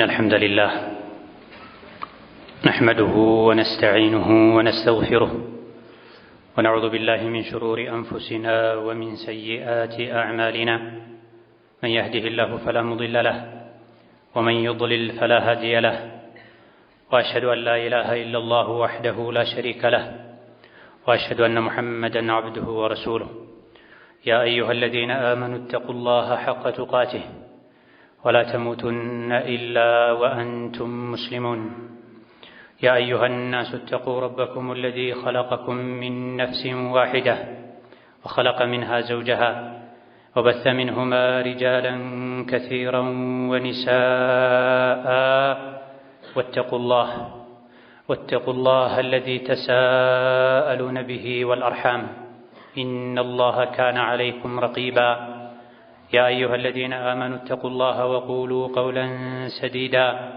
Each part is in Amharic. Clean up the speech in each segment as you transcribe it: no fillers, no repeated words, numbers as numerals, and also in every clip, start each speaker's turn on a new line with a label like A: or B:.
A: إن الحمد لله نحمده ونستعينه ونستغفره ونعوذ بالله من شرور أنفسنا ومن سيئات أعمالنا من يهده الله فلا مضل له ومن يضلل فلا هادي له وأشهد أن لا إله إلا الله وحده لا شريك له وأشهد أن محمدًا عبده ورسوله يا أيها الذين آمنوا اتقوا الله حق تقاته ولا تموتن إلا وأنتم مسلمون يا أيها الناس اتقوا ربكم الذي خلقكم من نفس واحدة وخلق منها زوجها وبث منهما رجالا كثيرا ونساء واتقوا الله الذي تساءلون به والأرحام إن الله كان عليكم رقيبا يا أيها الذين آمنوا اتقوا الله وقولوا قولا سديدا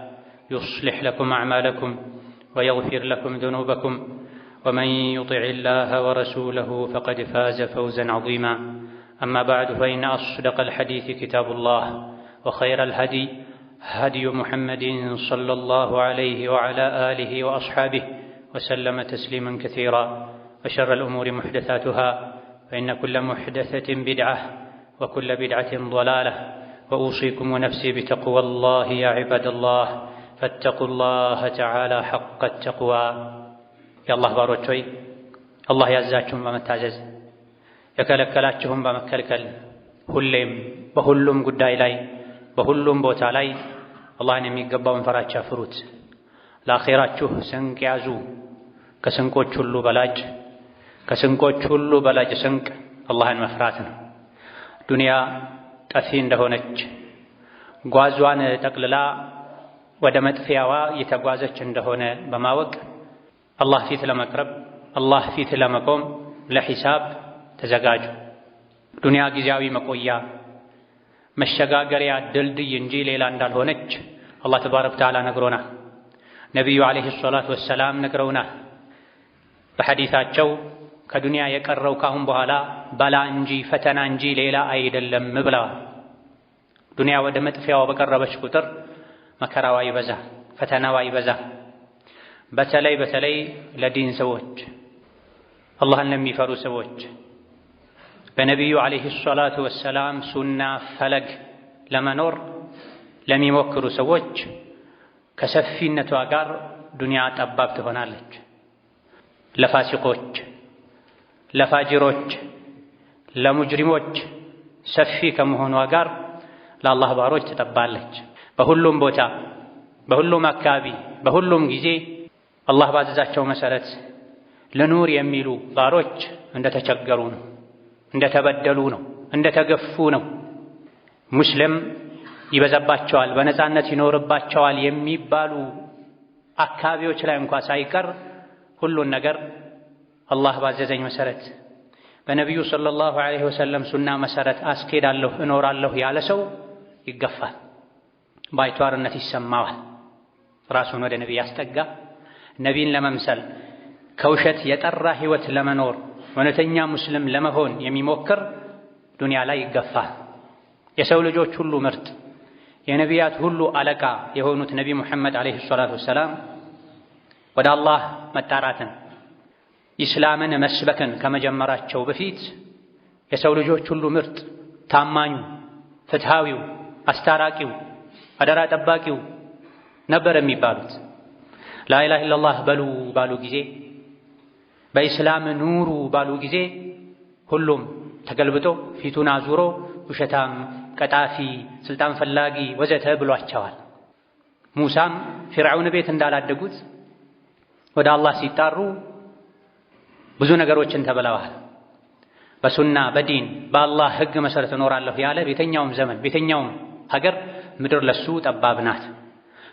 A: يصلح لكم أعمالكم ويغفر لكم ذنوبكم ومن يطع الله ورسوله فقد فاز فوزا عظيما أما بعد فإن أصدق الحديث كتاب الله وخير الهدي هدي محمد صلى الله عليه وعلى آله وأصحابه وسلم تسليما كثيرا وشر الأمور محدثاتها فإن كل محدثة بدعة وكل بدعة ضلالة وأوصيكم ونفسي بتقوى الله يا عباد الله فاتقوا الله تعالى حق التقوى يا الله باروتوي الله يعزاكم بمتعزز يكلكلاችሁም በመከልከል ሁሌም በሁሉም ጉዳይ ላይ በሁሉም ቦታ ላይ አላህን የሚገባውን ፈራቻ ፍሩት። ለአኺራችሁ ስንቅ ያዙ። ከስንቆች ሁሉ በላጭ ስንቅ አላህን መፍራት ነው። ዱንያ ጠፊ እንደሆነች ጓዟን ጠቅልላ ወደ መጥፊያዋ እየተጓዘች እንደሆነ በማወቅ አላህ ፊት ለመቅረብ አላህ ፊት ለመቆም ለሂሳብ ተዘጋጁ። ዱንያ ጊዜያዊ መቆያ መሸጋገሪያ ድልድይ እንጂ ሌላ እንዳልሆነች አላህ ተባረከ ወተዓላ ነግሮናል። ነቢዩ ዓለይሂ ሰላቱ ወሰላም ነግረውናል። በሐዲሳቸው ከዱንያ የቀረው ካሁን በኋላ በላ እንጂ ፈተና እንጂ ሌላ አይደለም ብለዋል። ዱንያ ወደ መጥፊያዋ በቀረበች ቁጥር መከራዋ ይበዛ፣ ፈተናዋ ይበዛ። በተለይ ለዲን ሰዎች፣ አላህን ለሚፈሩ ሰዎች፣ በነቢዩ ዓለይሂ ሰላቱ ወሰላም ሱና ፈለግ ለመኖር ለሚሞክሩ ሰዎች ከሰፊነቷ ጋር ዱንያ ጠባብ ትሆናለች። ለፋሲቆች፣ ለፋጅሮች፣ ለሙጅሪሞች ሰፊ ከመሆኗ ጋር ለአላህ ባሮች ትጠባለች። በሁሉም ቦታ፣ በሁሉም አካባቢ፣ በሁሉም ጊዜ አላህ ባዘዛቸው መሰረት ለኑር የሚሉ ባሮች እንደተቸገሩ ነው፣ እንደተበደሉ ነው፣ እንደተገፉ ነው። ሙስሊም ይበዛባቸዋል፣ በነፃነት ይኖርባቸዋል የሚባሉ አካባቢዎች ላይ እንኳ ሳይቀር ሁሉን ነገር አላህ ባዘዘኝ መሰረት በነቢዩ ሰለላሁ ዐለይሂ ወሰለም ሱና መሰረት አስኬዳለሁ እኖራለሁ ያለ ሰው ይገፋል፣ ባይቷርነት ይሰማዋል። ራሱን ወደ ነቢይ ያስጠጋ ነቢይን ለመምሰል ከውሸት የጠራ ህይወት ለመኖር እውነተኛ ሙስሊም ለመሆን የሚሞክር ዱንያ ላይ ይገፋል። የሰው ልጆች ሁሉ ምርጥ የነቢያት ሁሉ አለቃ የሆኑት ነቢ ሙሐመድ ዐለይሂ ሰላቱ ወሰላም ወደ አላህ መጣራትን ኢስላምን መስበክን ከመጀመራቸው በፊት የሰው ልጆች ሁሉ ምርጥ ታማኙ፣ ፍትሃዊው፣ አስታራቂው፣ አደራ ጠባቂው ነበር የሚባሉት። ላኢላሃ ኢለላህ በሉ ባሉ ጊዜ፣ በኢስላም ኑሩ ባሉ ጊዜ ሁሉም ተገልብጦ ፊቱን አዙሮ ውሸታም፣ ቀጣፊ፣ ስልጣን ፈላጊ ወዘተ ብሏቸዋል። ሙሳም ፊርዓውን ቤት እንዳላደጉት ወደ አላህ ሲጣሩ ብዙ ነገሮችን ተበላዋል። በሱና በዲን በአላህ ህግ መሰረት እኖራለሁ ያለ ቤተኛውም ዘመን ቤተኛውም ሀገር ምድር ለሱ ጠባብ ናት።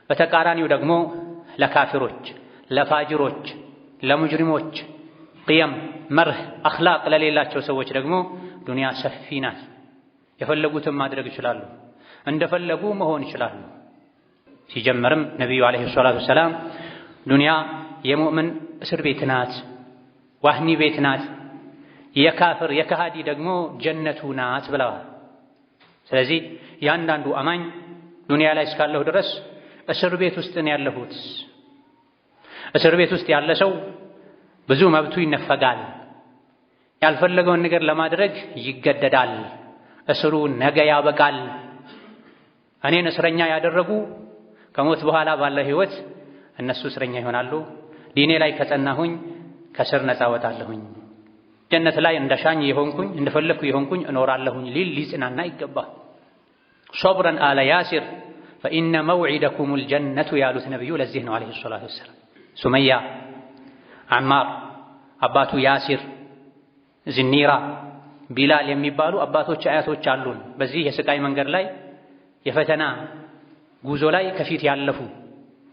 A: በተቃራኒው ደግሞ ለካፊሮች፣ ለፋጅሮች፣ ለሙጅሪሞች ቅየም፣ መርህ፣ አኽላቅ ለሌላቸው ሰዎች ደግሞ ዱንያ ሰፊ ናት። የፈለጉትን ማድረግ ይችላሉ፣ እንደፈለጉ መሆን ይችላሉ። ሲጀመርም ነቢዩ ዓለይሂ ሰላቱ ወሰላም ዱንያ የሙእምን እስር ቤት ናት፣ ዋህኒ ቤት ናት፣ የካፍር የከሃዲ ደግሞ ጀነቱ ናት ብለዋል። ስለዚህ ያንዳንዱ አማኝ ዱንያ ላይ እስካለሁ ድረስ እስር ቤት ውስጥ ነው ያለሁት። እስር ቤት ውስጥ ያለ ሰው ብዙ መብቱ ይነፈጋል። ያልፈለገውን ነገር ለማድረግ ይገደዳል። እስሩ ነገ ያበቃል። እኔን እስረኛ ያደረጉ ከሞት በኋላ ባለ ህይወት እነሱ እስረኛ ይሆናሉ። ዲኔ ላይ ከጸናሁኝ ከስር ነፃ ወጣለሁኝ። ጀነት ላይ እንደሻኝ የሆንኩኝ እንደፈለኩ የሆንኩኝ እኖራለሁኝ ሊል ሊጽናና ይገባል። ሶብረን አለ ያሲር ፈኢነ መውዒደኩሙል ጀነቱ ያሉት ነብዩ ለዚህ ነው አለይሂ ሰላቱ ወሰላም። ሱመያ፣ አማር፣ አባቱ ያሲር፣ ዝኒራ፣ ቢላል የሚባሉ አባቶች አያቶች አሉን። በዚህ የስቃይ መንገድ ላይ የፈተና ጉዞ ላይ ከፊት ያለፉ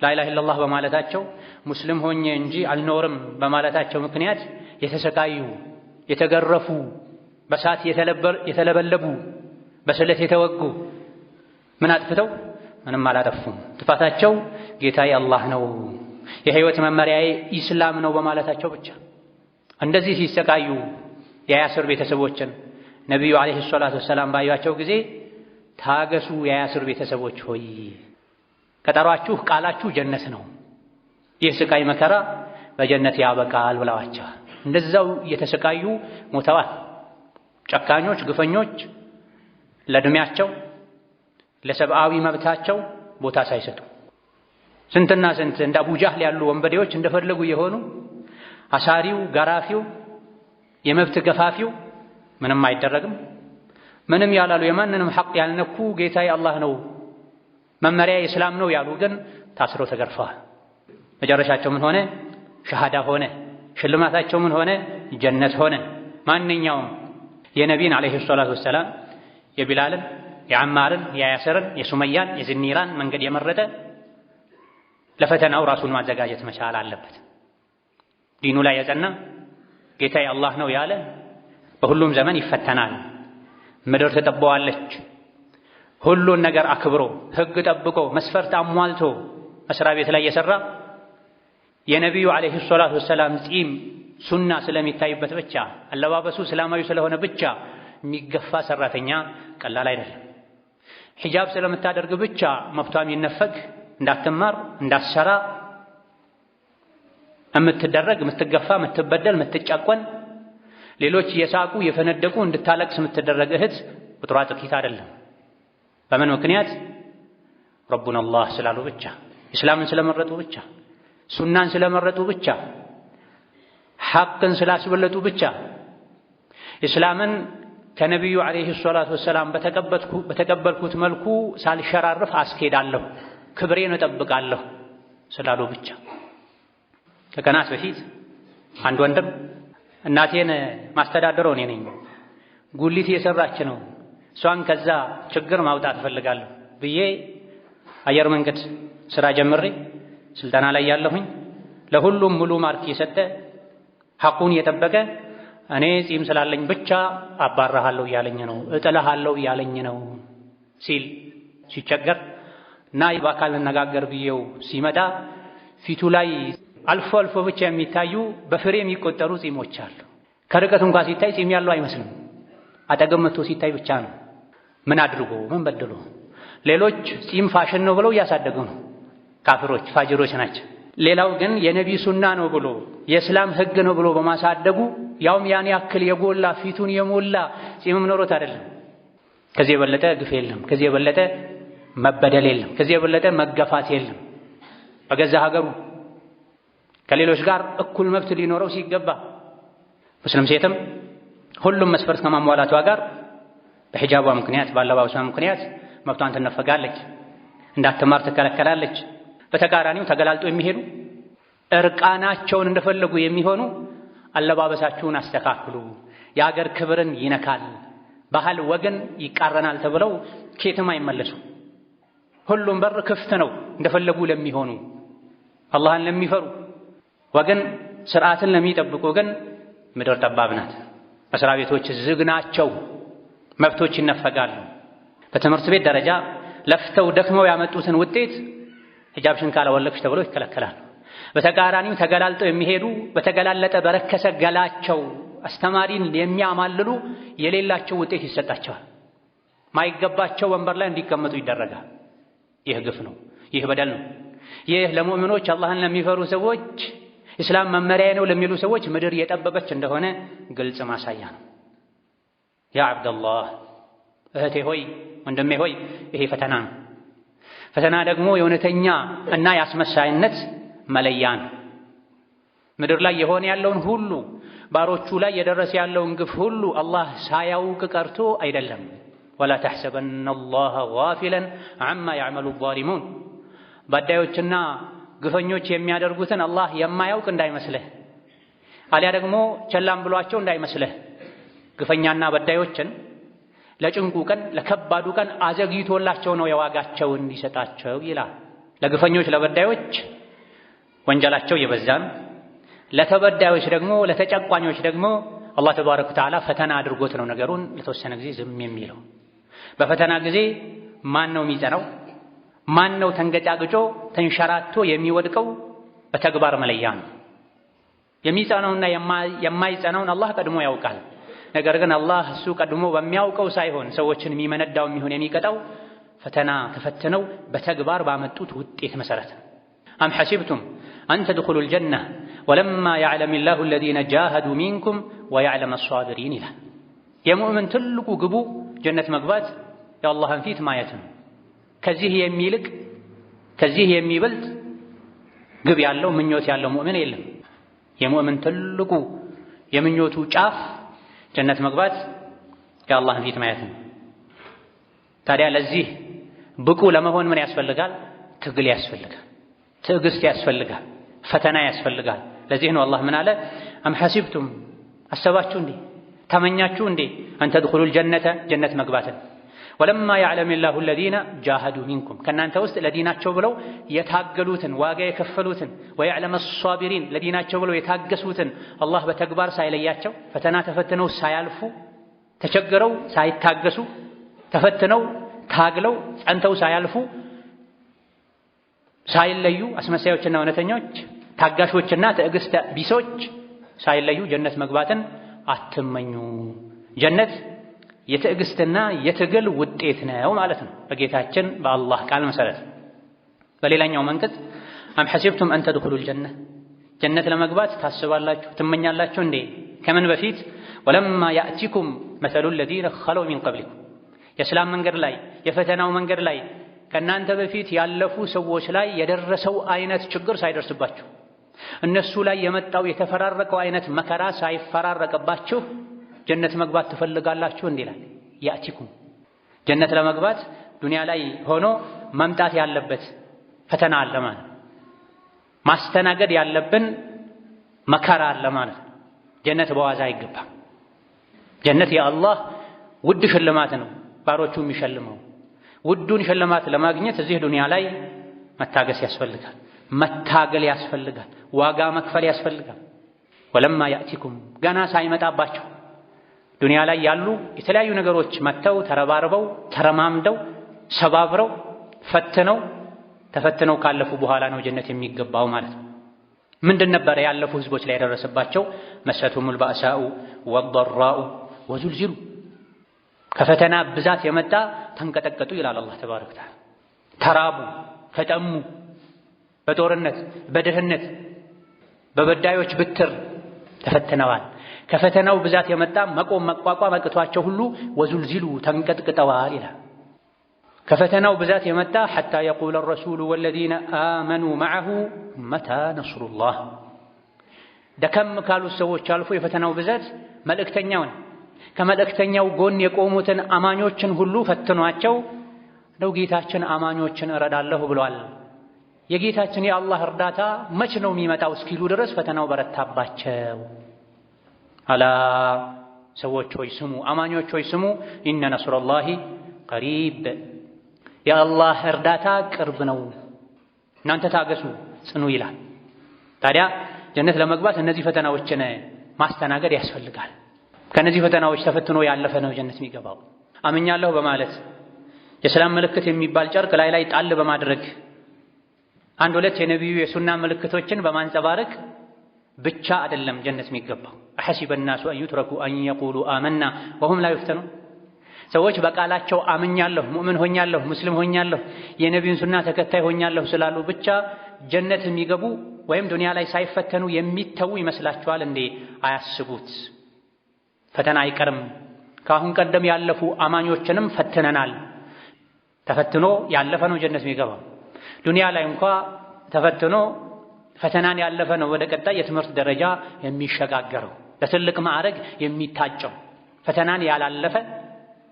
A: ላኢላሃ ኢለላህ በማለታቸው ሙስሊም ሆኜ እንጂ አልኖርም በማለታቸው ምክንያት የተሰቃዩ የተገረፉ በሳት የተለበለቡ በስለት የተወጉ ምን አጥፍተው ምንም አላጠፉም። ጥፋታቸው ጌታዬ አላህ ነው የህይወት መመሪያዬ ኢስላም ነው በማለታቸው ብቻ። እንደዚህ ሲሰቃዩ የያስር ቤተሰቦችን ነብዩ አለይሂ ሰላቱ ወሰላም ባዩአቸው ጊዜ ታገሱ የያስር ቤተሰቦች ሆይ ቀጠሯችሁ ቃላችሁ ጀነት ነው፣ ይህ ስቃይ መከራ በጀነት ያበቃል ብለዋቸዋል። እንደዛው እየተሰቃዩ ሞተዋል። ጨካኞች፣ ግፈኞች ለእድሜያቸው ለሰብአዊ መብታቸው ቦታ ሳይሰጡ ስንትና ስንት እንደ አቡ ጃህል ያሉ ወንበዴዎች እንደፈለጉ የሆኑ አሳሪው፣ ገራፊው፣ የመብት ገፋፊው ምንም አይደረግም። ምንም ያላሉ የማንንም ሐቅ ያልነኩ ጌታዬ አላህ ነው መመሪያ ኢስላም ነው ያሉ ግን ታስረው ተገርፈዋል። መጨረሻቸው ምን ሆነ? ሸሃዳ ሆነ። ሽልማታቸው ምን ሆነ? ጀነት ሆነ። ማንኛውም የነቢን አለይሂ ሰላቱ ወሰላም የቢላልን፣ የዓማርን፣ የያስርን፣ የሱመያን፣ የዝኒራን መንገድ የመረጠ ለፈተናው ራሱን ማዘጋጀት መቻል አለበት። ዲኑ ላይ የጸና ጌታዬ አላህ ነው ያለ በሁሉም ዘመን ይፈተናል። ምድር ትጠበዋለች። ሁሉን ነገር አክብሮ ህግ ጠብቆ መስፈርት አሟልቶ መስሪያ ቤት ላይ የሰራ የነቢዩ አለይሂ ሰላቱ ወሰላም ጺም ሱና ስለሚታይበት ብቻ አለባበሱ እስላማዊ ስለሆነ ብቻ የሚገፋ ሰራተኛ ቀላል አይደለም። ሒጃብ ስለምታደርግ ብቻ መብቷ የሚነፈግ እንዳትማር እንዳትሰራ የምትደረግ የምትገፋ የምትበደል የምትጫቆን ሌሎች የሳቁ የፈነደቁ እንድታለቅስ የምትደረግ እህት ቁጥሯ ጥቂት አይደለም። በምን ምክንያት? ረቡና አላህ ስላሉ ብቻ፣ ኢስላምን ስለመረጡ ብቻ፣ ሱናን ስለመረጡ ብቻ፣ ሐቅን ስላስበለጡ ብቻ። ኢስላምን ከነቢዩ አለይሂ ሰላቱ ወሰላም በተቀበልኩት መልኩ ሳልሸራርፍ አስኬዳለሁ፣ ክብሬን እጠብቃለሁ ስላሉ ብቻ። ከቀናት በፊት አንድ ወንድም እናቴን ማስተዳደረው እኔ ነኝ፣ ጉሊት እየሰራች ነው፣ እሷን ከዛ ችግር ማውጣት እፈልጋለሁ ብዬ አየር መንገድ ስራ ጀምሬ ስልጠና ላይ ያለሁኝ ለሁሉም ሙሉ ማርክ የሰጠ ሐቁን የጠበቀ እኔ ጺም ስላለኝ ብቻ አባራሃለሁ እያለኝ ነው፣ እጥልሃለሁ እያለኝ ነው ሲል ሲቸገር እና በአካል እንነጋገር ብዬው ሲመጣ ፊቱ ላይ አልፎ አልፎ ብቻ የሚታዩ በፍሬ የሚቆጠሩ ጺሞች አሉ። ከርቀት እንኳን ሲታይ ጺም ያለው አይመስልም። አጠገብ መጥቶ ሲታይ ብቻ ነው። ምን አድርጎ ምን በድሎ? ሌሎች ጺም ፋሽን ነው ብለው እያሳደጉ ነው። ካፍሮች ፋጅሮች ናቸው። ሌላው ግን የነቢ ሱና ነው ብሎ የእስላም ህግ ነው ብሎ በማሳደጉ ያውም ያን ያክል የጎላ ፊቱን የሞላ ጺምም ኖሮት አይደለም። ከዚህ የበለጠ ግፍ የለም። ከዚህ የበለጠ መበደል የለም። ከዚህ የበለጠ መገፋት የለም። በገዛ ሀገሩ ከሌሎች ጋር እኩል መብት ሊኖረው ሲገባ ሙስሊም ሴትም ሁሉም መስፈርት ከማሟላቷ ጋር በሒጃቧ ምክንያት ባለባበሷ ምክንያት መብቷን ትነፈጋለች፣ እንዳትማር ትከለከላለች። በተቃራኒው ተገላልጦ የሚሄዱ እርቃናቸውን እንደፈለጉ የሚሆኑ አለባበሳችሁን አስተካክሉ፣ የአገር ክብርን ይነካል፣ ባህል ወገን ይቃረናል ተብለው ኬትም አይመለሱ። ሁሉም በር ክፍት ነው እንደፈለጉ ለሚሆኑ አላህን ለሚፈሩ ወገን ስርዓትን ለሚጠብቁ ግን ምድር ጠባብ ናት። መስሪያ ቤቶች ዝግ ናቸው፣ መብቶች ይነፈጋሉ። በትምህርት ቤት ደረጃ ለፍተው ደክመው ያመጡትን ውጤት ሒጃብሽን ካላወለቅሽ ተብለው ይከለከላሉ። በተቃራኒው ተገላልጠው የሚሄዱ በተገላለጠ በረከሰ ገላቸው አስተማሪን የሚያማልሉ የሌላቸው ውጤት ይሰጣቸዋል። ማይገባቸው ወንበር ላይ እንዲቀመጡ ይደረጋል። ይህ ግፍ ነው። ይህ በደል ነው። ይህ ለሙእሚኖች አላህን ለሚፈሩ ሰዎች ኢስላም መመሪያ ነው ለሚሉ ሰዎች ምድር የጠበበች እንደሆነ ግልጽ ማሳያ ነው። ያ አብደላህ እህቴ ሆይ ወንድሜ ሆይ ይሄ ፈተና ነው። ፈተና ደግሞ የእውነተኛ እና የአስመሳይነት መለያ ነው። ምድር ላይ የሆነ ያለውን ሁሉ ባሮቹ ላይ የደረሰ ያለውን ግፍ ሁሉ አላህ ሳያውቅ ቀርቶ አይደለም። ወላ ተሕሰበነ አላህ ጋፊለን ዐማ ያዕመሉ ዛሊሙን ባዳዮችና ግፈኞች የሚያደርጉትን አላህ የማያውቅ እንዳይመስልህ፣ አሊያ ደግሞ ቸላም ብሏቸው እንዳይመስልህ። ግፈኛና በዳዮችን ለጭንቁ ቀን ለከባዱ ቀን አዘግይቶላቸው ነው የዋጋቸውን እንዲሰጣቸው ይላል። ለግፈኞች ለበዳዮች ወንጀላቸው የበዛን፣ ለተበዳዮች ደግሞ ለተጨቋኞች ደግሞ አላህ ተባረከ ወተዓላ ፈተና አድርጎት ነው ነገሩን ለተወሰነ ጊዜ ዝም የሚለው። በፈተና ጊዜ ማን ነው የሚጸናው? ማን ነው ተንገጫግጮ ተንሸራቶ የሚወድቀው? በተግባር መለያ ነው። የሚጸናውና የማይጸናውን አላህ ቀድሞ ያውቃል። ነገር ግን አላህ እሱ ቀድሞ በሚያውቀው ሳይሆን ሰዎችን የሚመነዳው የሚሆን የሚቀጣው ፈተና ተፈትነው በተግባር ባመጡት ውጤት መሰረት ነው። አም ሐሲብቱም አን ተድኹሉል ጀነ ወለማ ያዕለሚላሁ አለዚነ ጃሃዱ ሚንኩም ወያዕለመ አሷቢሪን ይላል። የሙእምን ትልቁ ግቡ ጀነት መግባት የአላህን ፊት ማየት ነው። ከዚህ የሚልቅ ከዚህ የሚበልጥ ግብ ያለው ምኞት ያለው ሙእምን የለም። የሙእምን ትልቁ የምኞቱ ጫፍ ጀነት መግባት የአላህን ፊት ማየት ነው። ታዲያ ለዚህ ብቁ ለመሆን ምን ያስፈልጋል? ትግል ያስፈልጋል፣ ትዕግስት ያስፈልጋል፣ ፈተና ያስፈልጋል። ለዚህ ነው አላህ ምን አለ? አም ሐሲብቱም አሰባችሁ እንዴ ተመኛችሁ እንዴ አን ተድኹሉል ጀነተ ጀነት መግባትን ወለማ ያዕለሚላሁ አለዚነ ጃሃዱ ሚንኩም ከእናንተ ውስጥ ለዲናቸው ብለው የታገሉትን ዋጋ የከፈሉትን ወያዕለመ አሷቢሪን ለዲናቸው ብለው የታገሱትን አላህ በተግባር ሳይለያቸው ፈተና ተፈትነው ሳያልፉ ተቸግረው ሳይታገሱ ተፈትነው ታግለው ጸንተው ሳያልፉ ሳይለዩ አስመሳዮችና እውነተኞች ታጋሾችና ትዕግስት ቢሶች ሳይለዩ ጀነት መግባትን አትመኙ። ጀነት የትዕግስትና የትግል ውጤት ነው ማለት ነው በጌታችን በአላህ ቃል መሰረት። በሌላኛው መንቀጽ አም ሐሲብቱም አን ተድኹሉል ጀነ ጀነት ለመግባት ታስባላችሁ ትመኛላችሁ እንዴ ከምን በፊት ወለማ ያእቲኩም መሰሉ ለዚነ ኸለው ሚን ቀብሊኩም የእስላም መንገድ ላይ የፈተናው መንገድ ላይ ከእናንተ በፊት ያለፉ ሰዎች ላይ የደረሰው አይነት ችግር ሳይደርስባችሁ እነሱ ላይ የመጣው የተፈራረቀው አይነት መከራ ሳይፈራረቅባችሁ ጀነት መግባት ትፈልጋላችሁ እንዲላል። ያእቲኩም ጀነት ለመግባት ዱንያ ላይ ሆኖ መምጣት ያለበት ፈተና አለ ማለት ማስተናገድ ያለብን መከራ አለ ማለት ጀነት በዋዛ አይገባም። ጀነት የአላህ ውድ ሽልማት ነው ባሮቹ የሚሸልመው። ውዱን ሽልማት ለማግኘት እዚህ ዱንያ ላይ መታገስ ያስፈልጋል፣ መታገል ያስፈልጋል፣ ዋጋ መክፈል ያስፈልጋል። ወለማ ያእቲኩም ገና ሳይመጣባቸው ዱንያ ላይ ያሉ የተለያዩ ነገሮች መጥተው ተረባርበው ተረማምደው ሰባብረው ተፈትነው ካለፉ በኋላ ነው ጀነት የሚገባው ማለት ነው። ምንድን ነበረ ያለፉ ህዝቦች ላይ የደረሰባቸው? መሰቱሙል ባእሳኡ ወደራኡ ወዙልዚሉ ከፈተና ብዛት የመጣ ተንቀጠቀጡ ይላል አላህ ተባረከ ወተዓላ። ተራቡ፣ ተጠሙ፣ በጦርነት በድህነት በበዳዮች ብትር ተፈትነዋል። ከፈተናው ብዛት የመጣ መቆም መቋቋም አቅቷቸው ሁሉ ወዙልዚሉ ተንቀጥቅጠዋል ይላል። ከፈተናው ብዛት የመጣ ሐታ የቁለ ረሱሉ ወለዚነ አመኑ መዐሁ መታ ነስሩላህ ደከም ካሉት ሰዎች አልፎ የፈተናው ብዛት መልእክተኛውን ከመልእክተኛው ጎን የቆሙትን አማኞችን ሁሉ ፈትኗቸው ነው ጌታችን አማኞችን እረዳለሁ ብሏል። የጌታችን የአላህ እርዳታ መች ነው የሚመጣው እስኪሉ ድረስ ፈተናው በረታባቸው። አላ ሰዎች ሆይ ስሙ፣ አማኞች ሆይ ስሙ፣ ኢነ ነስረላሂ ቀሪብ የአላህ እርዳታ ቅርብ ነው፣ እናንተ ታገሱ ጽኑ ይላል። ታዲያ ጀነት ለመግባት እነዚህ ፈተናዎችን ማስተናገድ ያስፈልጋል። ከነዚህ ፈተናዎች ተፈትኖ ያለፈ ነው ጀነት የሚገባው። አምኛለሁ በማለት የሰላም ምልክት የሚባል ጨርቅ ላይ ጣል በማድረግ አንድ ሁለት የነቢዩ የሱና ምልክቶችን በማንጸባረቅ ብቻ አይደለም ጀነት የሚገባው። አሐሲበ الناس أن يتركوا أن يقولوا آمنا وهم لا يفتنون ሰዎች በቃላቸው አምኛለሁ፣ ሙእምን ሆኛለሁ፣ ሙስሊም ሆኛለሁ፣ የነቢዩን ሱና ተከታይ ሆኛለሁ ስላሉ ብቻ ጀነት የሚገቡ ወይም ዱንያ ላይ ሳይፈተኑ የሚተዉ ይመስላችኋል እንዴ? አያስቡት። ፈተና አይቀርም። ከአሁን ቀደም ያለፉ አማኞችንም ፈትነናል። ተፈትኖ ያለፈ ነው ጀነት የሚገባው። ዱንያ ላይ እንኳ ተፈትኖ ፈተናን ያለፈ ነው ወደ ቀጣይ የትምህርት ደረጃ የሚሸጋገረው፣ ለትልቅ ማዕረግ የሚታጨው። ፈተናን ያላለፈ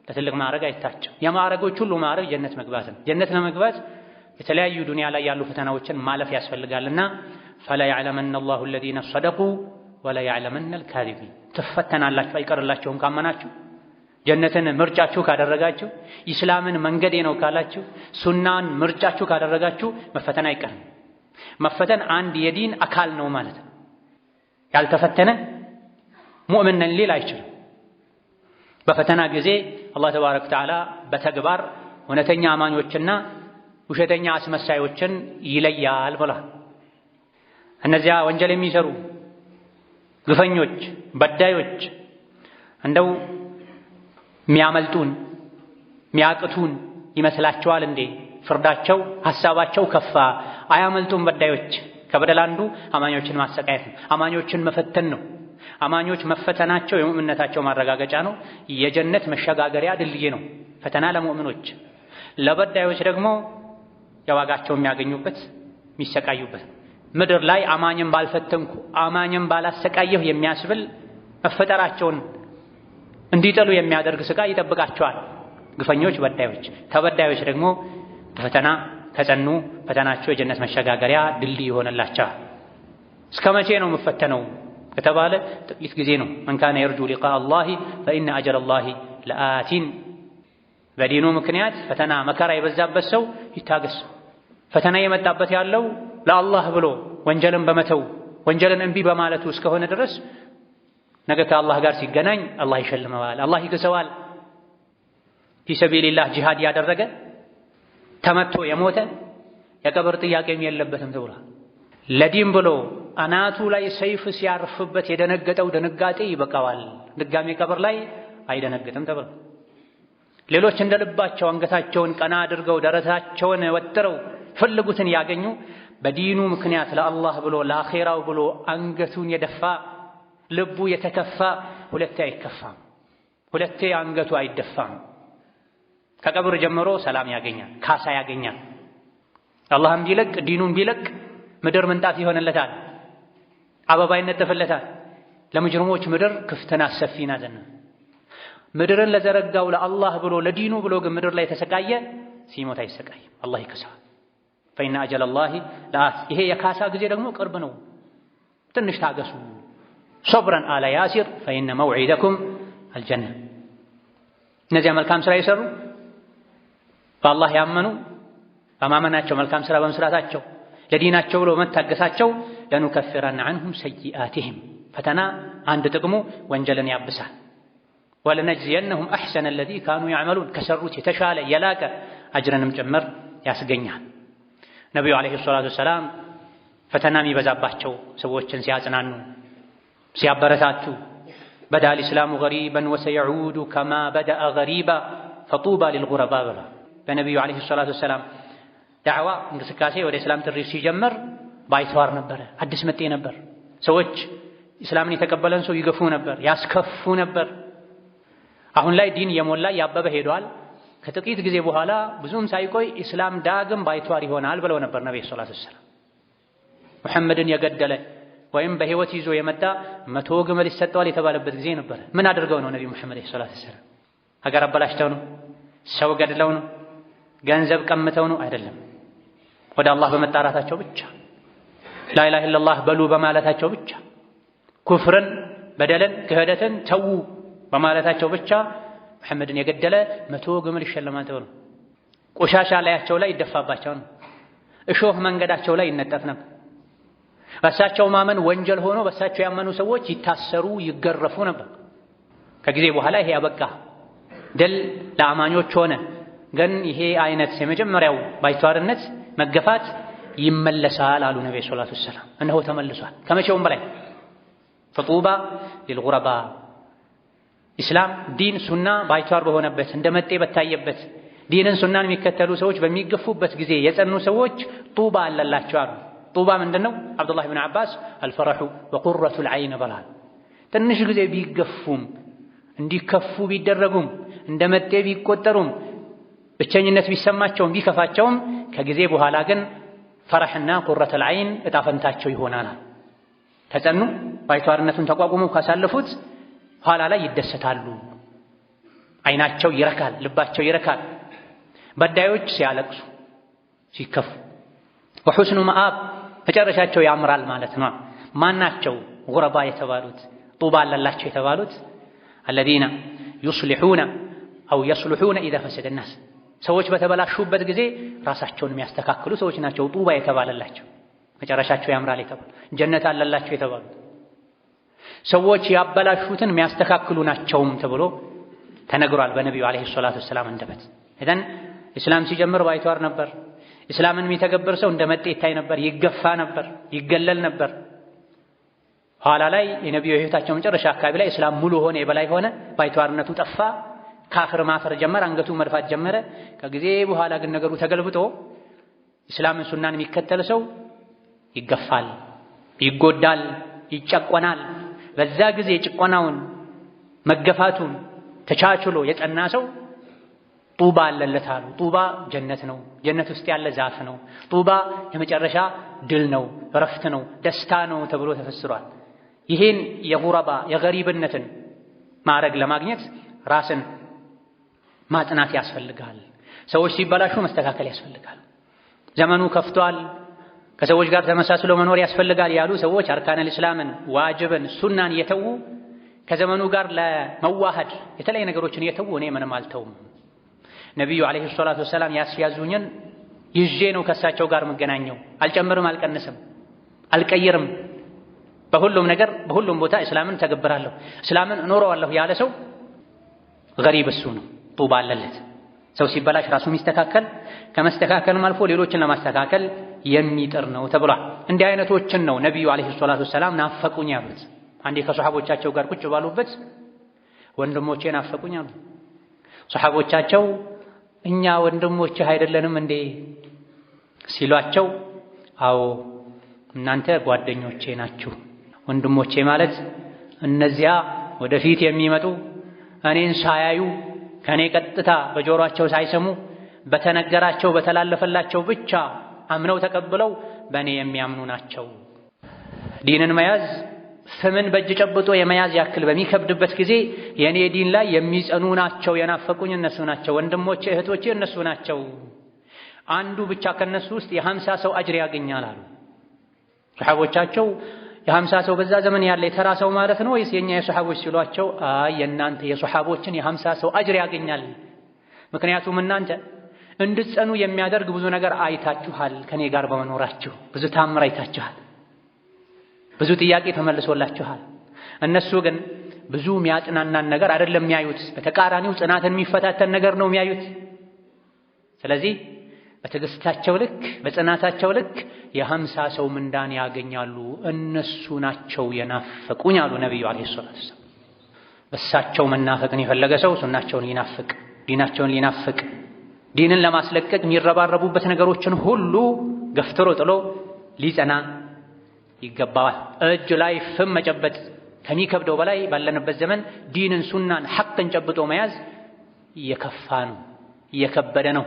A: ለትልቅ ማዕረግ አይታጭም። የማዕረጎች ሁሉ ማዕረግ ጀነት መግባት ነው። ጀነት ለመግባት የተለያዩ ዱንያ ላይ ያሉ ፈተናዎችን ማለፍ ያስፈልጋልና ፈላ ያዕለመነ አላሁ አለዚነ ሰደቁ ወላ ያዕለመነ አልካዚቢን። ትፈተናላችሁ አይቀርላችሁም ካመናችሁ፣ ጀነትን ምርጫችሁ ካደረጋችሁ፣ ኢስላምን መንገዴ ነው ካላችሁ፣ ሱናን ምርጫችሁ ካደረጋችሁ መፈተን አይቀርም። መፈተን አንድ የዲን አካል ነው ማለት ነው። ያልተፈተነ ሙእምን ነን ሊል አይችልም። በፈተና ጊዜ አላህ ተባረከ ወተዓላ በተግባር እውነተኛ አማኞችና ውሸተኛ አስመሳዮችን ይለያል ብሏል። እነዚያ ወንጀል የሚሰሩ ግፈኞች፣ በዳዮች እንደው ሚያመልጡን ሚያቅቱን ይመስላችኋል እንዴ? ፍርዳቸው ሐሳባቸው ከፋ። አያመልጡም በዳዮች። ከበደል አንዱ አማኞችን ማሰቃየት ነው። አማኞችን መፈተን ነው። አማኞች መፈተናቸው የሙእምነታቸው ማረጋገጫ ነው። የጀነት መሸጋገሪያ ድልድይ ነው ፈተና ለሙእምኖች። ለበዳዮች ደግሞ የዋጋቸው የሚያገኙበት የሚሰቃዩበት። ምድር ላይ አማኝን ባልፈተንኩ አማኝን ባላሰቃየሁ የሚያስብል መፈጠራቸውን እንዲጠሉ የሚያደርግ ስቃይ ይጠብቃቸዋል ግፈኞች በዳዮች። ተበዳዮች ደግሞ በፈተና ከጸኑ ፈተናቸው የጀነት መሸጋገሪያ ድልድይ ይሆንላቸዋል። እስከ መቼ ነው የምፈተነው ከተባለ ጥቂት ጊዜ ነው። መን ካነ የርጁ ሊቃአ አላህ ፈኢነ አጀለ አላህ ለአቲን። በዲኑ ምክንያት ፈተና መከራ የበዛበት ሰው ይታገስ። ፈተና የመጣበት ያለው ለአላህ ብሎ ወንጀልን በመተው ወንጀልን እምቢ በማለቱ እስከሆነ ድረስ ነገ ከአላህ ጋር ሲገናኝ አላህ ይሸልመዋል፣ አላህ ይክሰዋል። ፊሰቢልላህ ጂሃድ ያደረገ ተመቶ የሞተ የቀብር ጥያቄም የለበትም ተብሏል። ለዲን ብሎ አናቱ ላይ ሰይፍ ሲያርፍበት የደነገጠው ድንጋጤ ይበቃዋል፣ ድጋሜ ቀብር ላይ አይደነግጥም ተብሏል። ሌሎች እንደ ልባቸው አንገታቸውን ቀና አድርገው ደረታቸውን ወጥረው ፈልጉትን ያገኙ፣ በዲኑ ምክንያት ለአላህ ብሎ ለአኼራው ብሎ አንገቱን የደፋ ልቡ የተከፋ ሁለቴ አይከፋም፣ ሁለቴ አንገቱ አይደፋም። ከቀብር ጀምሮ ሰላም ያገኛል፣ ካሳ ያገኛል። አላህም ቢለቅ ዲኑን ቢለቅ ምድር ምንጣፍ ይሆንለታል፣ አበባ ይነጠፍለታል። ለሙጅሪሞች ምድር ክፍት ናት፣ ሰፊ ናትና። ምድርን ለዘረጋው ለአላህ ብሎ ለዲኑ ብሎ ግን ምድር ላይ ተሰቃየ፣ ሲሞት አይሰቃይም፣ አላህ ይከሳል። ፈኢነ አጀለ አላህ ለአት። ይሄ የካሳ ጊዜ ደግሞ ቅርብ ነው፣ ትንሽ ታገሱ። ሶብረን አለ ያሲር ፈኢነ መውዒደኩም አልጀነ። እነዚያ መልካም ስራ የሰሩ በአላህ ያመኑ በማመናቸው መልካም ስራ በመስራታቸው ለዲናቸው ብሎ መታገሳቸው ለኑከፍረን ዐንሁም ሰይአቲሂም። ፈተና አንድ ጥቅሙ ወንጀልን ያብሳል። ወለነጅዚየነሁም አሕሰነ አለዚ ካኑ ያዕመሉን፣ ከሰሩት የተሻለ የላቀ አጅርንም ጭምር ያስገኛል። ነቢዩ ዓለይሂ ሰላቱ ወሰላም ፈተና የሚበዛባቸው ሰዎችን ሲያጽናኑ ሲያበረታቱ በዳል ኢስላሙ ገሪበን ወሰየዑዱ ከማ በደአ ገሪባ ፈጡባ ሊልጉረባ ብላ። በነቢዩ ዓለይሂ ሰላቱ ወሰላም ዳዕዋ እንቅስቃሴ ወደ እስላም ጥሪ ሲጀመር ባይተዋር ነበረ፣ አዲስ መጤ ነበር። ሰዎች እስላምን የተቀበለን ሰው ይገፉ ነበር፣ ያስከፉ ነበር። አሁን ላይ ዲን የሞላ ያበበ ሄዷል። ከጥቂት ጊዜ በኋላ ብዙም ሳይቆይ እስላም ዳግም ባይተዋር ይሆናል ብለው ነበር ነብዩ ሰለላሁ ዐለይሂ ወሰለም። ሙሐመድን የገደለ ወይም በህይወት ይዞ የመጣ 100 ግመል ይሰጠዋል የተባለበት ጊዜ ነበር። ምን አድርገው ነው ነብዩ ሙሐመድ ሰለላሁ ዐለይሂ ወሰለም? ሀገር አበላሽተው ነው? ሰው ገድለው ነው? ገንዘብ ቀምተው ነው? አይደለም። ወደ አላህ በመጣራታቸው ብቻ፣ ላኢላሃ ኢለላህ በሉ በማለታቸው ብቻ፣ ኩፍርን፣ በደልን፣ ክህደትን ተዉ በማለታቸው ብቻ ሙሐመድን የገደለ 100 ግመል ይሸለማል ተብሎ ቆሻሻ ላያቸው ላይ ይደፋባቸው ነው። እሾህ መንገዳቸው ላይ ይነጠፍ ነበር። በእሳቸው ማመን ወንጀል ሆኖ በእሳቸው ያመኑ ሰዎች ይታሰሩ ይገረፉ ነበር። ከጊዜ በኋላ ይሄ ያበቃ፣ ድል ለአማኞች ሆነ። ግን ይሄ አይነት የመጀመሪያው ባይተዋርነት መገፋት ይመለሳል አሉ ነብዩ ሰለላሁ ዐለይሂ ወሰለም። እነሆ ተመልሷል ከመቼውም በላይ። ፈጡባ ሊልጉረባ፣ ኢስላም ዲን ሱና ባይቷር በሆነበት እንደመጤ በታየበት ዲንን ሱናን የሚከተሉ ሰዎች በሚገፉበት ጊዜ የጸኑ ሰዎች ጡባ አለላቸው አሉ። ጡባ ምንድነው? አብዱላህ ኢብኑ አባስ አልፈረሑ ወቁረቱል ዐይን በላል። ትንሽ ጊዜ ቢገፉም እንዲከፉ ቢደረጉም እንደመጤ ቢቆጠሩም ብቸኝነት ቢሰማቸውም ቢከፋቸውም ከጊዜ በኋላ ግን ፈረሕና ቁረቱል ዐይን እጣ ፈንታቸው ይሆናል። ተጸኑ ባይቷርነቱን ተቋቁመው ካሳለፉት ኋላ ላይ ይደሰታሉ። አይናቸው ይረካል፣ ልባቸው ይረካል። በዳዮች ሲያለቅሱ ሲከፉ ወሑስኑ መአብ መጨረሻቸው ያምራል ማለት ነው። ማናቸው ጉረባ የተባሉት ጡባ አለላቸው የተባሉት? አለዚነ ዩስሊሑነ አው የስሉሑነ ኢዛ ፈሰደ ናስ ሰዎች በተበላሹበት ጊዜ ራሳቸውን የሚያስተካክሉ ሰዎች ናቸው ጡባ የተባለላቸው፣ መጨረሻቸው ያምራል የተባሉ፣ ጀነት አለላቸው የተባሉት። ሰዎች ያበላሹትን የሚያስተካክሉ ናቸውም ተብሎ ተነግሯል በነቢዩ ዓለይሂ ሰላቱ ወሰላም አንደበት። እዘን ኢስላም ሲጀምር ባይቷር ነበር። ኢስላምን የሚተገብር ሰው እንደመጤ ይታይ ነበር፣ ይገፋ ነበር፣ ይገለል ነበር። ኋላ ላይ የነቢዩ ሕይወታቸው መጨረሻ አካባቢ ላይ ኢስላም ሙሉ ሆነ፣ የበላይ ሆነ፣ ባይቷርነቱ ጠፋ፣ ካፍር ማፈር ጀመረ፣ አንገቱ መድፋት ጀመረ። ከጊዜ በኋላ ግን ነገሩ ተገልብጦ ኢስላምን ሱናን የሚከተል ሰው ይገፋል፣ ይጎዳል፣ ይጨቆናል። በዛ ጊዜ ጭቆናውን መገፋቱን ተቻችሎ የጸና ሰው ጡባ አለለት አሉ። ጡባ ጀነት ነው፣ ጀነት ውስጥ ያለ ዛፍ ነው። ጡባ የመጨረሻ ድል ነው፣ እረፍት ነው፣ ደስታ ነው ተብሎ ተፈስሯል። ይህን የጉረባ የገሪብነትን ማዕረግ ለማግኘት ራስን ማጽናት ያስፈልጋል። ሰዎች ሲበላሹ መስተካከል ያስፈልጋል። ዘመኑ ከፍቷል፣ ከሰዎች ጋር ተመሳስሎ መኖር ያስፈልጋል ያሉ ሰዎች አርካነል ኢስላምን ዋጅብን ሱናን እየተዉ ከዘመኑ ጋር ለመዋሃድ የተለያዩ ነገሮችን እየተዉ እኔ ምንም አልተውም፣ ነቢዩ ዓለይሂ ሰላቱ ወሰላም ያስያዙኝን ይዤ ነው ከእሳቸው ጋር መገናኘው፣ አልጨምርም፣ አልቀንስም፣ አልቀይርም፣ በሁሉም ነገር በሁሉም ቦታ እስላምን ተገብራለሁ፣ እስላምን እኖረዋለሁ ያለ ሰው ገሪብ እሱ ነው፣ ጡባ አለለት። ሰው ሲበላሽ ራሱ የሚስተካከል ከመስተካከልም አልፎ ሌሎችን ለማስተካከል የሚጥር ነው ተብሏል። እንዲህ አይነቶችን ነው ነቢዩ ዓለይሂ ሰላቱ ወሰላም ናፈቁኝ ያሉት። አንዴ ከሰሐቦቻቸው ጋር ቁጭ ባሉበት ወንድሞቼ ናፈቁኝ አሉ። ሰሐቦቻቸው እኛ ወንድሞችህ አይደለንም እንዴ ሲሏቸው፣ አዎ እናንተ ጓደኞቼ ናችሁ። ወንድሞቼ ማለት እነዚያ ወደፊት የሚመጡ እኔን ሳያዩ ከኔ ቀጥታ በጆሮአቸው ሳይሰሙ በተነገራቸው በተላለፈላቸው ብቻ አምነው ተቀብለው በእኔ የሚያምኑ ናቸው። ዲንን መያዝ ፍምን በእጅ ጨብጦ የመያዝ ያክል በሚከብድበት ጊዜ የእኔ ዲን ላይ የሚጸኑ ናቸው፣ የናፈቁኝ እነሱ ናቸው፣ ወንድሞቼ እህቶቼ እነሱ ናቸው። አንዱ ብቻ ከነሱ ውስጥ የ50 ሰው አጅር ያገኛል አሉ። ሰሐቦቻቸው የ50 ሰው በዛ ዘመን ያለ የተራ ሰው ማለት ነው ወይስ የኛ የሰሐቦች ሲሏቸው፣ አይ የእናንተ የሰሐቦችን የ50 ሰው አጅር ያገኛል። ምክንያቱም እናንተ እንድትጸኑ የሚያደርግ ብዙ ነገር አይታችኋል፣ ከኔ ጋር በመኖራችሁ ብዙ ታምር አይታችኋል፣ ብዙ ጥያቄ ተመልሶላችኋል። እነሱ ግን ብዙ የሚያጽናናን ነገር አይደለም የሚያዩት፣ በተቃራኒው ጽናትን የሚፈታተን ነገር ነው የሚያዩት። ስለዚህ በትዕግስታቸው ልክ በጽናታቸው ልክ የ50 ሰው ምንዳን ያገኛሉ። እነሱ ናቸው የናፈቁኝ አሉ ነቢዩ ዓለይሂ ሰላቱ ወሰላም። በሳቸው መናፈቅን የፈለገ ሰው ሱናቸውን ሊናፍቅ፣ ዲናቸውን ሊናፍቅ፣ ዲንን ለማስለቀቅ የሚረባረቡበት ነገሮችን ሁሉ ገፍትሮ ጥሎ ሊጸና ይገባዋል። እጅ ላይ ፍም መጨበጥ ከሚከብደው በላይ ባለንበት ዘመን ዲንን ሱናን ሐቅን ጨብጦ መያዝ እየከፋ ነው፣ እየከበደ ነው።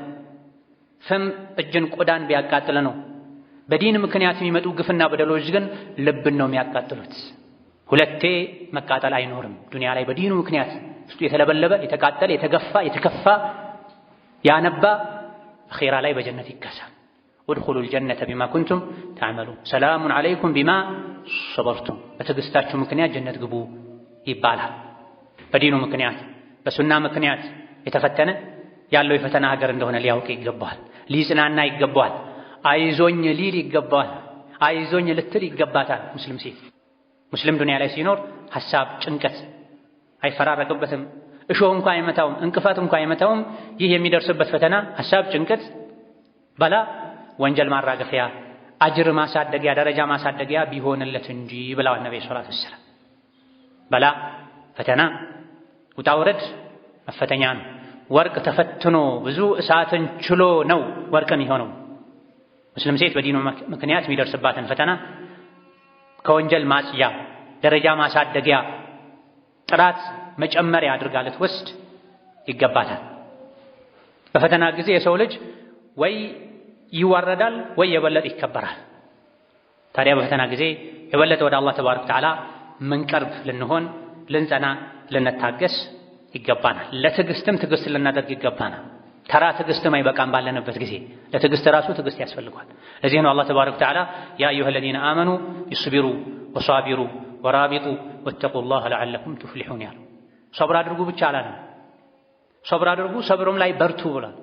A: ፍም እጅን ቆዳን ቢያቃጥል ነው። በዲን ምክንያት የሚመጡ ግፍና በደሎች ግን ልብን ነው የሚያቃጥሉት። ሁለቴ መቃጠል አይኖርም ዱንያ ላይ በዲኑ ምክንያት ውስጡ የተለበለበ የተቃጠለ የተገፋ የተከፋ ያነባ አኺራ ላይ በጀነት ይከሳል። ወድኹሉል ጀነተ ቢማ ኩንቱም ተዕመሉን ሰላሙን ዐለይኩም ቢማ ሰበርቱም፣ በትዕግስታችሁ ምክንያት ጀነት ግቡ ይባላል። በዲኑ ምክንያት በሱና ምክንያት የተፈተነ ያለው የፈተና ሀገር እንደሆነ ሊያውቅ ይገባዋል። ሊጽናና ይገባዋል። አይዞኝ ሊል ይገባዋል። አይዞኝ ልትል ይገባታል። ሙስሊም ሴት ሙስሊም ዱንያ ላይ ሲኖር ሐሳብ ጭንቀት አይፈራረቅበትም። እሾህ እንኳን አይመታውም፣ እንቅፋት እንኳን አይመታውም። ይህ የሚደርስበት ፈተና ሐሳብ ጭንቀት በላ ወንጀል ማራገፊያ አጅር ማሳደጊያ ደረጃ ማሳደጊያ ቢሆንለት እንጂ ብለዋል ነብዩ ሰለላሁ ዐለይሂ ወሰለም። በላ ፈተና ውጣውረድ መፈተኛ ነው። ወርቅ ተፈትኖ ብዙ እሳትን ችሎ ነው ወርቅ የሚሆነው። ሙስሊም ሴት በዲኑ ምክንያት የሚደርስባትን ፈተና ከወንጀል ማጽያ ደረጃ ማሳደጊያ ጥራት መጨመሪያ አድርጋ ልትወስድ ይገባታል። በፈተና ጊዜ የሰው ልጅ ወይ ይዋረዳል ወይ የበለጠ ይከበራል። ታዲያ በፈተና ጊዜ የበለጠ ወደ አላህ ተባረከ ወተዓላ ምንቀርብ ልንሆን ልንጸና ልንታገስ ይገባናል። ለትዕግስትም ትዕግስት ልናደርግ ይገባናል። ተራ ትዕግስትም አይበቃም። ባለንበት ጊዜ ለትዕግስት ራሱ ትዕግስት ያስፈልጓል። ለዚህ ነው አላህ ተባረከ ወተዓላ ያ አዩሀ ለዚነ አመኑ ይስቢሩ ወሳቢሩ ወራቢጡ ወተቁላህ ለዐለኩም ቱፍሊሑን ያለው። ሶብር አድርጉ ብቻ አላለም። ሶብር አድርጉ ሰብሩም ላይ በርቱ ብሏል።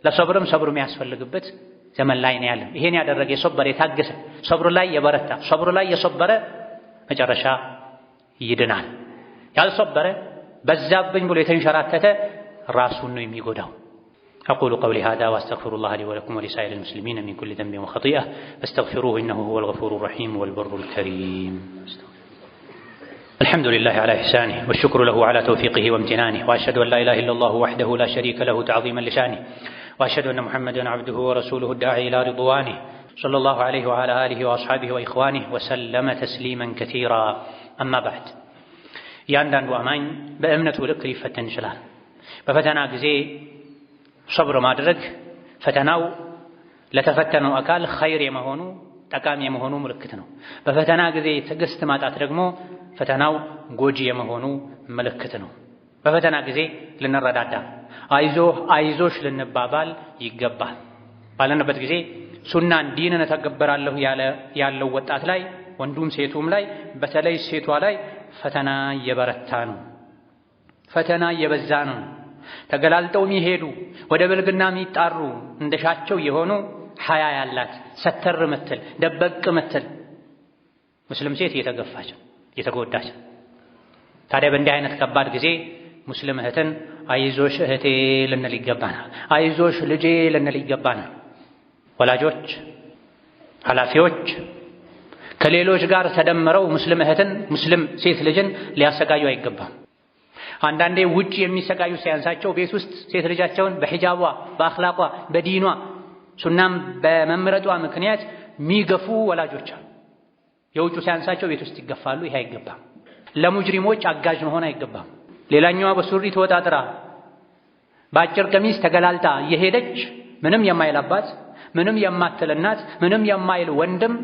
A: ለሶብርም ሰብሩ የሚያስፈልግበት ዘመን ላይ ነው ያለን። ይሄን ያደረገ የሶበረ የታገሰ ሶብሩ ላይ የበረታ ሶብሩ ላይ የሶበረ መጨረሻ ይድናል። ያልሶበረ በዛብኝ ብሎ የተንሸራተተ ራሱን ነው የሚጎዳው። أقول قولي هذا وأستغفر الله لي ولكم ولسائر المسلمين من كل ذنب وخطيئة فاستغفروه إنه هو الغفور الرحيم والبر الكريم. الحمد لله على إحسانه والشكر له على توفيقه وامتنانه وأشهد أن لا إله إلا الله وحده لا شريك له تعظيما لشانه وأشهد أن محمدا عبده ورسوله الداعي إلى رضوانه صلى الله عليه وعلى آله وأصحابه وإخوانه وسلم تسليما كثيرا. أما بعد እያንዳንዱ አማኝ በእምነቱ ልክ ሊፈተን ይችላል። በፈተና ጊዜ ሶብር ማድረግ ፈተናው ለተፈተነው አካል ኸይር የመሆኑ ጠቃሚ የመሆኑ ምልክት ነው። በፈተና ጊዜ ትዕግስት ማጣት ደግሞ ፈተናው ጎጂ የመሆኑ ምልክት ነው። በፈተና ጊዜ ልንረዳዳ አይዞህ አይዞሽ ልንባባል ይገባል። ባለንበት ጊዜ ሱናን ዲንን ተገበራለሁ ያለው ወጣት ላይ ወንዱም ሴቱም ላይ በተለይ ሴቷ ላይ ፈተና እየበረታ ነው። ፈተና እየበዛ ነው። ተገላልጠው የሚሄዱ ወደ ብልግና የሚጣሩ እንደሻቸው የሆኑ ሐያ ያላት ሰተር ምትል ደበቅ ምትል ሙስሊም ሴት እየተገፋች እየተጎዳች። ታዲያ በእንዲህ አይነት ከባድ ጊዜ ሙስሊም እህትን አይዞሽ እህቴ ልንል ይገባናል። አይዞሽ ልጄ ልንል ይገባናል። ወላጆች፣ ኃላፊዎች ከሌሎች ጋር ተደምረው ሙስሊም እህትን ሙስሊም ሴት ልጅን ሊያሰቃዩ አይገባም። አንዳንዴ ውጭ የሚሰቃዩ ሲያንሳቸው ቤት ውስጥ ሴት ልጃቸውን በሒጃቧ በአኽላቋ በዲኗ ሱናም በመምረጧ ምክንያት የሚገፉ ወላጆች አሉ። የውጩ ሲያንሳቸው ቤት ውስጥ ይገፋሉ። ይሄ አይገባም። ለሙጅሪሞች አጋዥ መሆን አይገባም። ሌላኛዋ በሱሪ ተወጣጥራ በአጭር ቀሚስ ተገላልጣ እየሄደች ምንም የማይላባት ምንም የማትል እናት ምንም የማይል ወንድም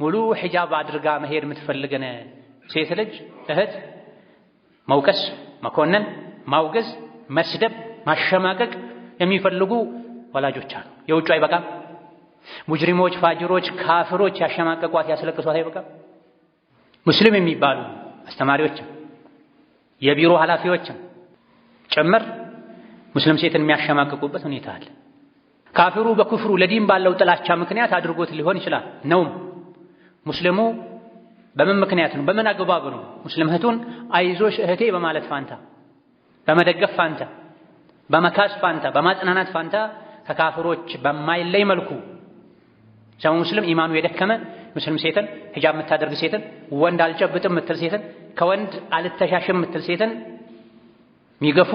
A: ሙሉ ሒጃብ አድርጋ መሄድ የምትፈልገን ሴት ልጅ እህት መውቀስ፣ መኮነን፣ ማውገዝ፣ መስደብ፣ ማሸማቀቅ የሚፈልጉ ወላጆች አሉ። የውጩ አይበቃም። ሙጅሪሞች፣ ፋጅሮች፣ ካፍሮች ያሸማቀቋት ያስለቅሷት አይበቃም። ሙስሊም የሚባሉ አስተማሪዎችም የቢሮ ኃላፊዎችም ጭምር ሙስሊም ሴትን የሚያሸማቅቁበት ሁኔታ አለ። ካፍሩ በኩፍሩ ለዲን ባለው ጥላቻ ምክንያት አድርጎት ሊሆን ይችላል ነውም። ሙስሊሙ በምን ምክንያት ነው? በምን አግባብ ነው? ሙስሊም እህቱን አይዞሽ እህቴ በማለት ፋንታ፣ በመደገፍ ፋንታ፣ በመካስ ፋንታ፣ በማጽናናት ፋንታ ከካፍሮች በማይለይ መልኩ ሰው ሙስሊም ኢማኑ የደከመ ሙስሊም ሴትን ሒጃብ የምታደርግ ሴትን ወንድ አልጨብጥም የምትል ሴትን ከወንድ አልተሻሽም የምትል ሴትን የሚገፉ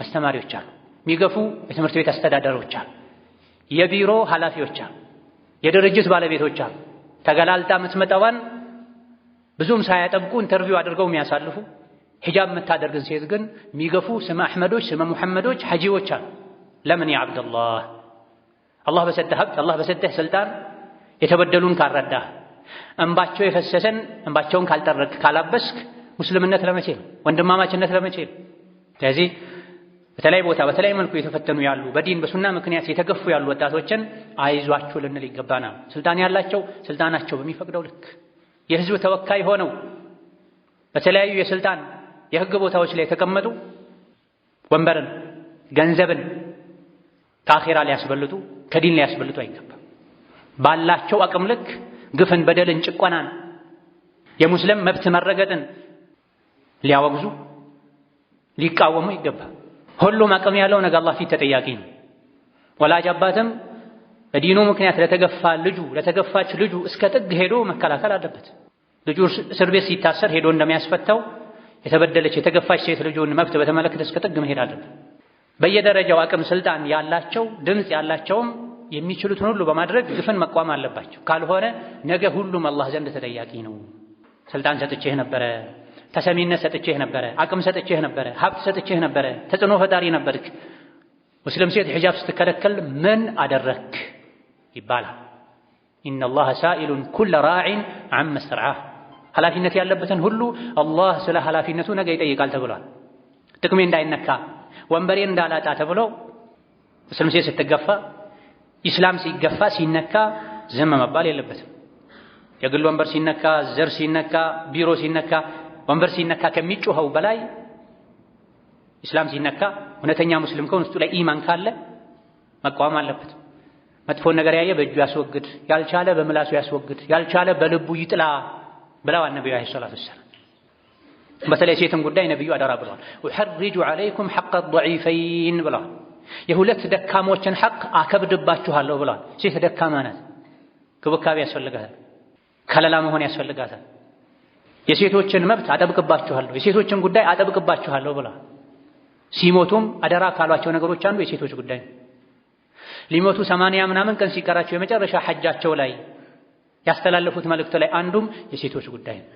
A: አስተማሪዎች አሉ። የሚገፉ የትምህርት ቤት አስተዳዳሪዎች አሉ። የቢሮ ኃላፊዎች አሉ። የድርጅት ባለቤቶች አሉ። ተገላልጣ የምትመጣዋን ብዙም ሳያጠብቁ ኢንተርቪው አድርገው የሚያሳልፉ ሒጃብ የምታደርግን ሴት ግን የሚገፉ ስመ አሕመዶች፣ ስመ ሙሐመዶች፣ ሐጂዎች አሉ። ለምን ያ አብደላህ አላህ በሰጠህ ሀብት አላህ በሰጠህ ስልጣን የተበደሉን ካልረዳህ እንባቸው የፈሰሰን እንባቸውን ካልጠረክ ካላበስክ ሙስልምነት ለመቼ ነው? ወንድማማችነት ለመቼ ነው? ስለዚህ በተለይ ቦታ በተለይ መልኩ የተፈተኑ ያሉ በዲን በሱና ምክንያት የተገፉ ያሉ ወጣቶችን አይዟችሁ ልንል ይገባናል። ስልጣን ያላቸው ስልጣናቸው በሚፈቅደው ልክ የህዝብ ተወካይ ሆነው በተለያዩ የስልጣን የህግ ቦታዎች ላይ የተቀመጡ ወንበርን፣ ገንዘብን ከአኺራ ሊያስበልጡ ከዲን ሊያስበልጡ አይገባም። ባላቸው አቅም ልክ ግፍን፣ በደልን፣ ጭቆናን፣ የሙስሊም መብት መረገጥን ሊያወግዙ ሊቃወሙ ይገባል። ሁሉም አቅም ያለው ነገ አላህ ፊት ተጠያቂ ነው። ወላጅ አባትም በዲኑ ምክንያት ለተገፋ ልጁ ለተገፋች ልጁ እስከ ጥግ ሄዶ መከላከል አለበት። ልጁ እስር ቤት ሲታሰር ሄዶ እንደሚያስፈታው የተበደለች የተገፋች ሴት ልጁን መብት በተመለከተ እስከ ጥግ መሄድ አለበት። በየደረጃው አቅም ስልጣን ያላቸው ድምፅ ያላቸውም የሚችሉትን ሁሉ በማድረግ ግፍን መቋም አለባቸው። ካልሆነ ነገ ሁሉም አላህ ዘንድ ተጠያቂ ነው። ስልጣን ሰጥቼህ ነበረ፣ ተሰሚነት ሰጥቼህ ነበረ፣ አቅም ሰጥቼህ ነበረ፣ ሀብት ሰጥቼህ ነበረ፣ ተጽዕኖ ፈጣሪ ነበርክ፣ ሙስሊም ሴት ሒጃብ ስትከለከል ምን አደረክ ይባላል። ኢነላህ ሳኢሉን ኩለ ራዒን ዐመ ስተርዓህ። ኃላፊነት ያለበትን ሁሉ አላህ ስለ ኃላፊነቱ ነገ ይጠይቃል ተብሏል። ጥቅሜ እንዳይነካ ወንበሬ እንዳላጣ ተብሎ ሙስሊም ሴት ስትገፋ ኢስላም ሲገፋ ሲነካ ዝም መባል የለበትም። የግል ወንበር ሲነካ፣ ዘር ሲነካ፣ ቢሮ ሲነካ፣ ወንበር ሲነካ ከሚጮኸው በላይ ኢስላም ሲነካ እውነተኛ ሙስሊም ከሆነ ውስጡ ላይ ኢማን ካለ መቃወም አለበት። መጥፎን ነገር ያየ በእጁ ያስወግድ፣ ያልቻለ በምላሱ ያስወግድ፣ ያልቻለ በልቡ ይጥላ ብለዋል ነቢዩ ዓለይሂ ሰላቱ ወሰላም። በተለይ ሴትን ጉዳይ ነቢዩ አደራ ብለዋል። ኡሐርጁ ዐለይኩም ሐቀ ضዒፈይን ብለዋል። የሁለት ደካሞችን ሐቅ አከብድባችኋለሁ ብለዋል። ሴት ደካማ ናት፣ ክብካቤ ያስፈልጋታል፣ ከለላ መሆን ያስፈልጋታል። የሴቶችን መብት አጠብቅባችኋለሁ፣ የሴቶችን ጉዳይ አጠብቅባችኋለሁ ብለዋል። ሲሞቱም አደራ ካሏቸው ነገሮች አንዱ የሴቶች ጉዳይ ነው። ሊሞቱ 80 ምናምን ቀን ሲቀራቸው የመጨረሻ ሐጃቸው ላይ ያስተላለፉት መልእክት ላይ አንዱም የሴቶች ጉዳይ ነው።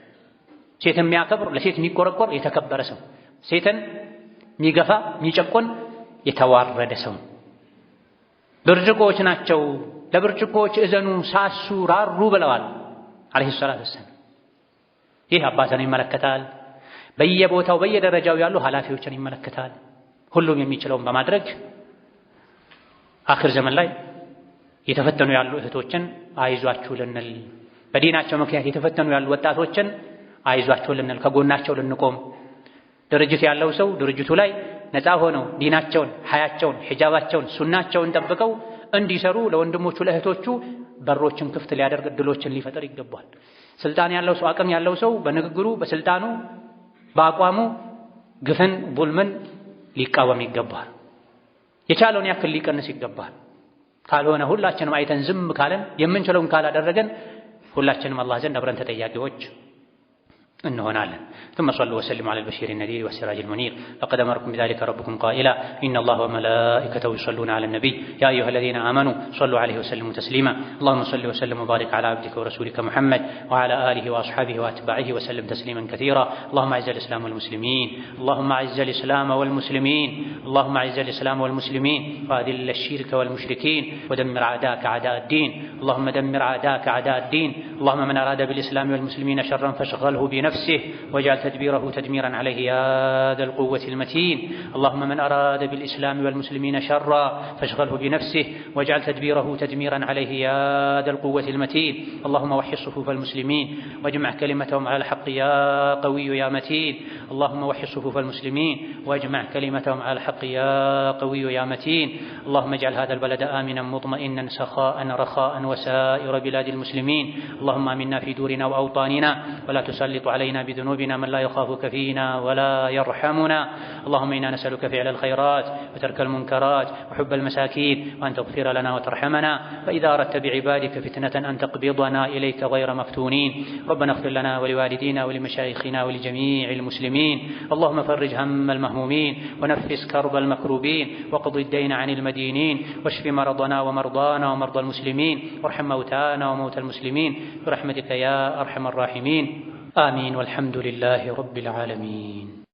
A: ሴትን የሚያከብር ለሴት የሚቆረቆር የተከበረ ሰው፣ ሴትን የሚገፋ የሚጨቆን የተዋረደ ሰው። ብርጭቆች ናቸው፣ ለብርጭቆች እዘኑ፣ ሳሱ፣ ራሩ ብለዋል ዓለይሂ ሰላቱ ወሰላም። ይህ አባትን ይመለከታል፣ በየቦታው በየደረጃው ያሉ ኃላፊዎችን ይመለከታል። ሁሉም የሚችለውን በማድረግ አኽር ዘመን ላይ የተፈተኑ ያሉ እህቶችን አይዟችሁ ልንል፣ በዲናቸው ምክንያት የተፈተኑ ያሉ ወጣቶችን አይዟችሁ ልንል፣ ከጎናቸው ልንቆም፣ ድርጅት ያለው ሰው ድርጅቱ ላይ ነፃ ሆነው ዲናቸውን፣ ሐያቸውን፣ ሒጃባቸውን፣ ሱናቸውን ጠብቀው እንዲሰሩ ለወንድሞቹ ለእህቶቹ በሮችን ክፍት ሊያደርግ እድሎችን ሊፈጥር ይገባል። ስልጣን ያለው ሰው አቅም ያለው ሰው በንግግሩ በስልጣኑ በአቋሙ ግፍን ቡልምን ሊቃወም ይገባል። የቻለውን ያክል ሊቀንስ ይገባል። ካልሆነ ሁላችንም አይተን ዝም ካለን የምንችለውን ካላደረገን ሁላችንም አላህ ዘንድ አብረን ተጠያቂዎች እንሆናለን። ثم صلوا وسلموا على البشير النذير والسراج المنير لقد أمركم بذلك ربكم قائلا إن الله وملائكته يصلون على النبي يا أيها الذين آمنوا صلوا عليه وسلموا تسليما اللهم صل وسلم وبارك على عبدك ورسولك محمد وعلى آله وأصحابه وأتباعه وسلم تسليما كثيرا اللهم أعز الإسلام والمسلمين اللهم أعز الإسلام والمسلمين اللهم أعز الإسلام والمسلمين وأذل الشرك والمشركين ودمر أعداءك أعداء الدين اللهم دمر أعداءك أعداء الدين اللهم من أراد بالإسلام والمسلمين شرا فاشغله بنفسه واجعل تدبيره تدميرا عليه يا ذا القوة المتين اللهم من أراد بالإسلام والمسلمين شرا فاشغله بنفسه واجعل تدبيره تدميرا عليه يا ذا القوة المتين اللهم وحي صفوف المسلمين واجمع كلمتهم على الحق يا قوي يا متين اللهم وحي صفوف المسلمين واجمع كلمتهم على الحق يا قوي يا متين اللهم اجعل هذا البلد آمنا مطمئنا سخاء رخاء وسائر بلاد المسلمين اللهم آمنا في دورنا وأوطاننا ولا تسلط علينا بذنوبنا من لا يخافك فينا ولا يرحمنا اللهم إنا نسألك فعل الخيرات وترك المنكرات وحب المساكين وأن تغفر لنا وترحمنا فإذا أردت بعبادك فتنة أن تقبضنا إليك غير مفتونين ربنا اغفر لنا ولوالدينا ولمشايخنا ولجميع المسلمين اللهم فرج هم المهمومين ونفس كرب المكروبين وقض الدين عن المدينين واشف مرضنا ومرضانا ومرضى المسلمين وارحم موتانا وموتى المسلمين برحمتك يا أرحم الراحمين آمين والحمد لله رب العالمين.